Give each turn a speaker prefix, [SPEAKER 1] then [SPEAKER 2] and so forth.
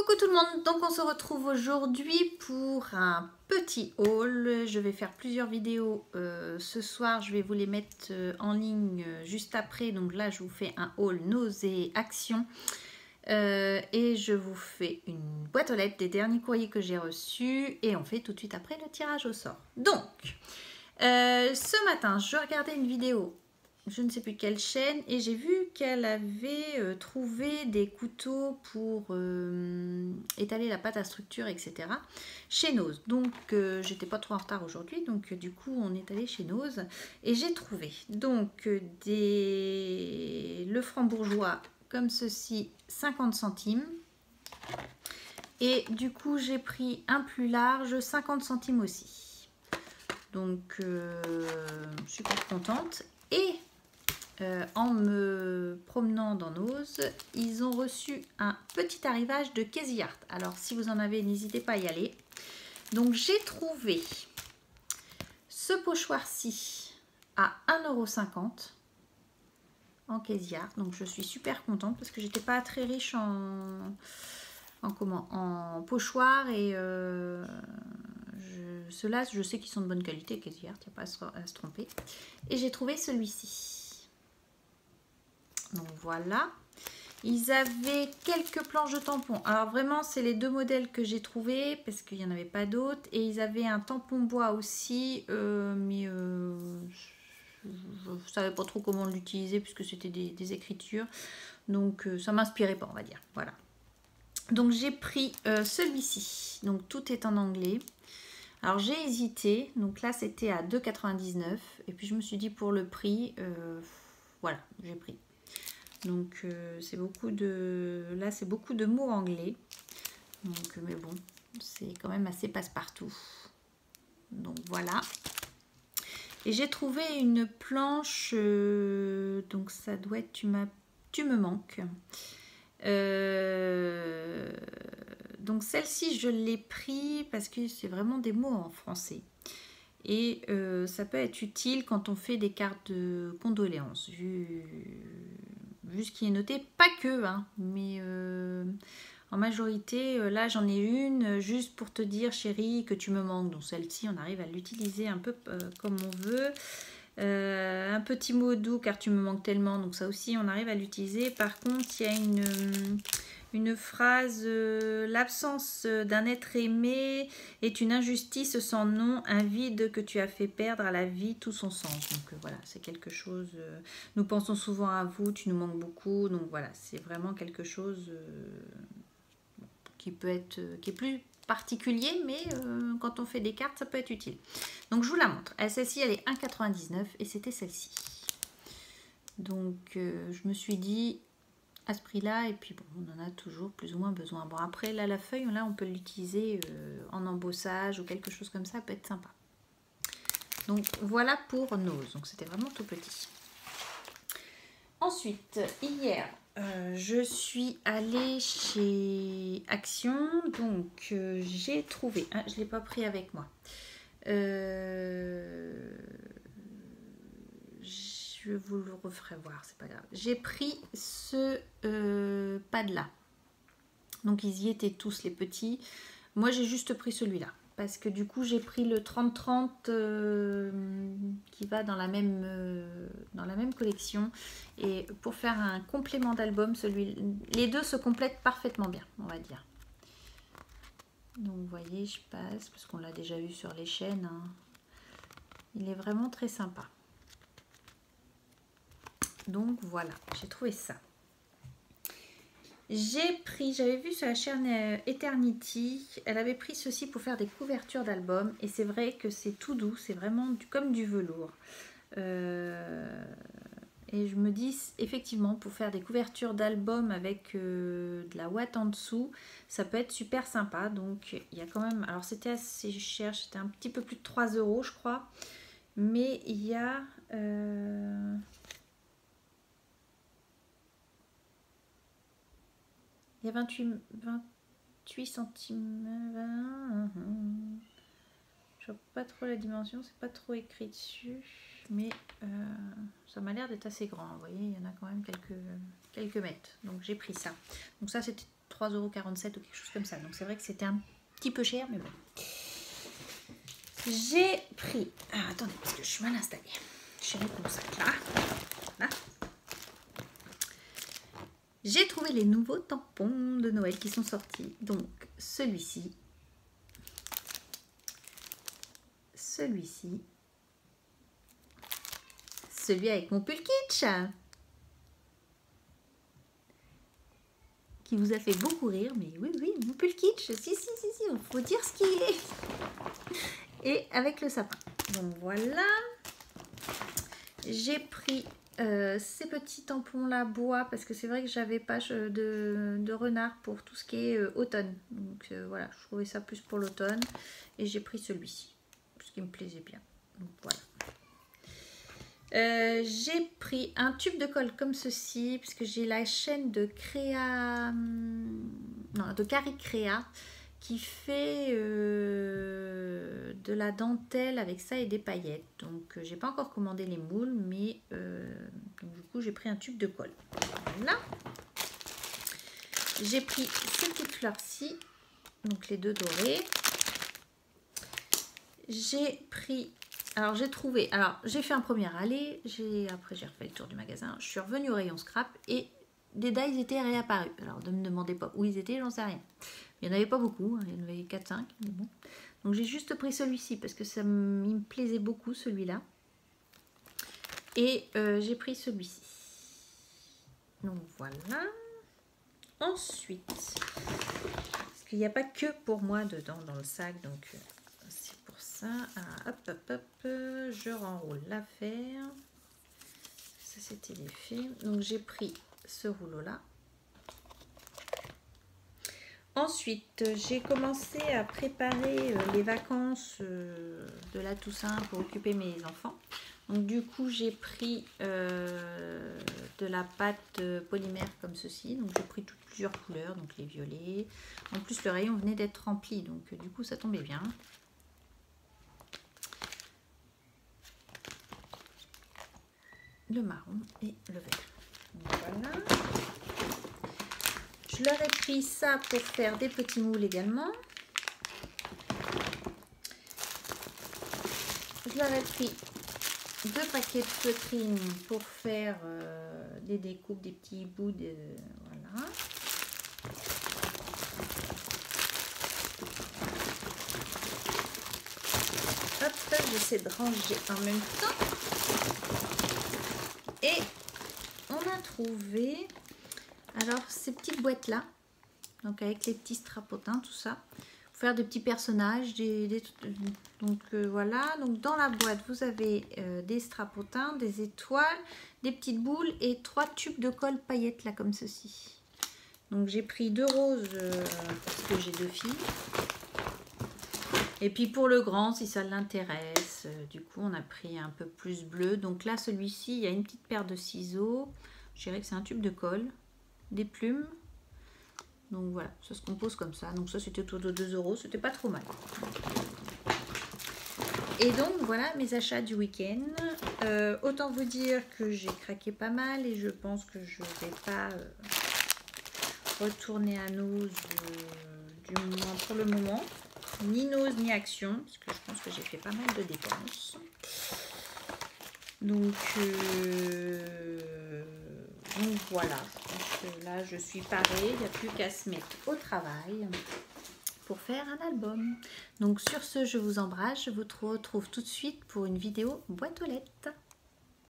[SPEAKER 1] Coucou tout le monde, donc on se retrouve aujourd'hui pour un petit haul. Je vais faire plusieurs vidéos ce soir, je vais vous les mettre en ligne juste après. Donc là je vous fais un haul nausées action et je vous fais une boîte aux lettres des derniers courriers que j'ai reçus et on fait tout de suite après le tirage au sort. Donc ce matin je regardais une vidéo, je ne sais plus quelle chaîne, et j'ai vu qu'elle avait trouvé des couteaux pour étaler la pâte à structure, etc. chez Nose. Donc j'étais pas trop en retard aujourd'hui, donc du coup on est allé chez Nose et j'ai trouvé donc le franc-bourgeois comme ceci, 50 centimes. Et du coup j'ai pris un plus large, 50 centimes aussi. Donc je suis pas contente. Et en me promenant dans Nose, ils ont reçu un petit arrivage de Casey Art. Alors si vous en avez, n'hésitez pas à y aller. Donc j'ai trouvé ce pochoir-ci à 1,50 € en Casey Art. Donc je suis super contente parce que j'étais pas très riche en pochoir, et ceux-là je sais qu'ils sont de bonne qualité, Casey Art, il n'y a pas à se tromper. Et j'ai trouvé celui-ci. Donc voilà, ils avaient quelques planches de tampons. Alors vraiment c'est les deux modèles que j'ai trouvé parce qu'il n'y en avait pas d'autres. Et ils avaient un tampon bois aussi, mais je ne savais pas trop comment l'utiliser puisque c'était des écritures. Donc ça ne m'inspirait pas, on va dire. Voilà. Donc j'ai pris celui-ci. Donc tout est en anglais. Alors j'ai hésité. Donc là c'était à 2,99 €. Et puis je me suis dit pour le prix, voilà, j'ai pris. Donc c'est beaucoup de mots anglais. Donc mais bon, c'est quand même assez passe-partout. Donc voilà. Et j'ai trouvé une planche, donc ça doit être tu me manques. Donc celle-ci je l'ai pris parce que c'est vraiment des mots en français. Et ça peut être utile quand on fait des cartes de condoléances. Vu ce qui est noté, pas que, hein, mais en majorité, là j'en ai une juste pour te dire chérie que tu me manques. Donc celle-ci on arrive à l'utiliser un peu comme on veut. Un petit mot doux car tu me manques tellement, donc ça aussi on arrive à l'utiliser. Par contre il y a une phrase, l'absence d'un être aimé est une injustice sans nom, un vide que tu as fait perdre à la vie tout son sens. Donc voilà, c'est quelque chose, nous pensons souvent à vous, tu nous manques beaucoup. Donc voilà, c'est vraiment quelque chose qui est plus particulier, mais quand on fait des cartes ça peut être utile. Donc je vous la montre. Celle-ci elle est 1,99 € et c'était celle-ci. Donc je me suis dit à ce prix là, et puis bon, on en a toujours plus ou moins besoin. Bon après là la feuille, là on peut l'utiliser en embossage ou quelque chose comme ça, peut être sympa. Donc voilà pour Nose. Donc c'était vraiment tout petit. Ensuite hier je suis allée chez Action. Donc j'ai trouvé, je ne l'ai pas pris avec moi, je vous le referai voir, c'est pas grave. J'ai pris ce pad là. Donc ils y étaient tous les petits. Moi j'ai juste pris celui-là parce que du coup j'ai pris le 30-30 qui va dans la même collection. Et pour faire un complément d'album, les deux se complètent parfaitement bien, on va dire. Donc vous voyez, je passe parce qu'on l'a déjà vu sur les chaînes, hein. Il est vraiment très sympa. Donc voilà, j'ai trouvé ça. J'avais vu sur la chaîne Eternity, elle avait pris ceci pour faire des couvertures d'albums. Et c'est vrai que c'est tout doux, c'est vraiment comme du velours. Et je me dis, effectivement, pour faire des couvertures d'albums avec de la ouate en dessous, ça peut être super sympa. Donc il y a quand même, alors c'était assez cher, c'était un petit peu plus de 3 € je crois. Mais il y a... il y a 28 centimes. Je vois pas trop la dimension, c'est pas trop écrit dessus. Mais ça m'a l'air d'être assez grand. Vous voyez, il y en a quand même quelques mètres. Donc j'ai pris ça. Donc ça c'était 3 3,47 € ou quelque chose comme ça. Donc c'est vrai que c'était un petit peu cher, mais bon. J'ai pris... Ah, attendez, parce que je suis mal installée. Je vais mettre mon sac là. Voilà. J'ai trouvé les nouveaux tampons de Noël qui sont sortis. Donc celui-ci. Celui-ci. Celui avec mon pull kitsch. Qui vous a fait beaucoup rire. Mais oui, oui, mon pull kitsch. Si, il faut dire ce qu'il est. Et avec le sapin. Donc voilà. J'ai pris ces petits tampons là bois parce que c'est vrai que j'avais pas de renard pour tout ce qui est automne. Donc voilà, je trouvais ça plus pour l'automne. Et j'ai pris celui-ci. Parce qu'il me plaisait bien. Donc voilà. J'ai pris un tube de colle comme ceci. Parce que j'ai la chaîne de Créa. Non, de Cari Créa. Qui fait de la dentelle avec ça et des paillettes. Donc j'ai pas encore commandé les moules, mais donc, du coup j'ai pris un tube de colle. Voilà. J'ai pris ces petites fleurs-ci, donc les deux dorées. J'ai pris, alors j'ai trouvé, alors j'ai fait un premier aller, après j'ai refait le tour du magasin, je suis revenue au rayon scrap et des dies étaient réapparus. Alors ne me demandez pas où ils étaient, j'en sais rien. Il n'y en avait pas beaucoup, il y en avait 4-5, mais bon. Donc j'ai juste pris celui-ci parce que il me plaisait beaucoup celui-là. Et j'ai pris celui-ci. Donc voilà. Ensuite, parce qu'il n'y a pas que pour moi dedans dans le sac, donc c'est pour ça. Ah, hop, hop, hop, je renroule l'affaire. Ça c'était l'effet. Donc j'ai pris ce rouleau-là. Ensuite, j'ai commencé à préparer les vacances de la Toussaint pour occuper mes enfants. Donc du coup, j'ai pris de la pâte polymère comme ceci. Donc j'ai pris plusieurs couleurs, donc les violets. En plus, le rayon venait d'être rempli, donc du coup, ça tombait bien. Le marron et le vert. Donc, voilà. Je leur ai pris ça pour faire des petits moules également. Je leur ai pris 2 paquets de feutrine pour faire des découpes, des petits bouts de... Voilà. Hop, j'essaie de ranger en même temps. Et on a trouvé... Alors, ces petites boîtes-là, donc avec les petits strapotins, tout ça, pour faire des petits personnages, donc voilà. Donc dans la boîte, vous avez des strapotins, des étoiles, des petites boules et 3 tubes de colle paillettes, là, comme ceci. Donc j'ai pris 2 roses parce que j'ai 2 filles. Et puis pour le grand, si ça l'intéresse, du coup, on a pris un peu plus bleu. Donc là, celui-ci, il y a une petite paire de ciseaux. Je dirais que c'est un tube de colle. Des plumes, donc voilà, ça se compose comme ça. Donc ça c'était autour de 2 €, c'était pas trop mal. Et donc voilà mes achats du week-end. Autant vous dire que j'ai craqué pas mal et je pense que je vais pas retourner à Nose du moins pour le moment, ni Nose ni Action, parce que je pense que j'ai fait pas mal de dépenses. Donc voilà, là je suis parée, il n'y a plus qu'à se mettre au travail pour faire un album. Donc sur ce, je vous embrasse, je vous retrouve tout de suite pour une vidéo boîte aux lettres.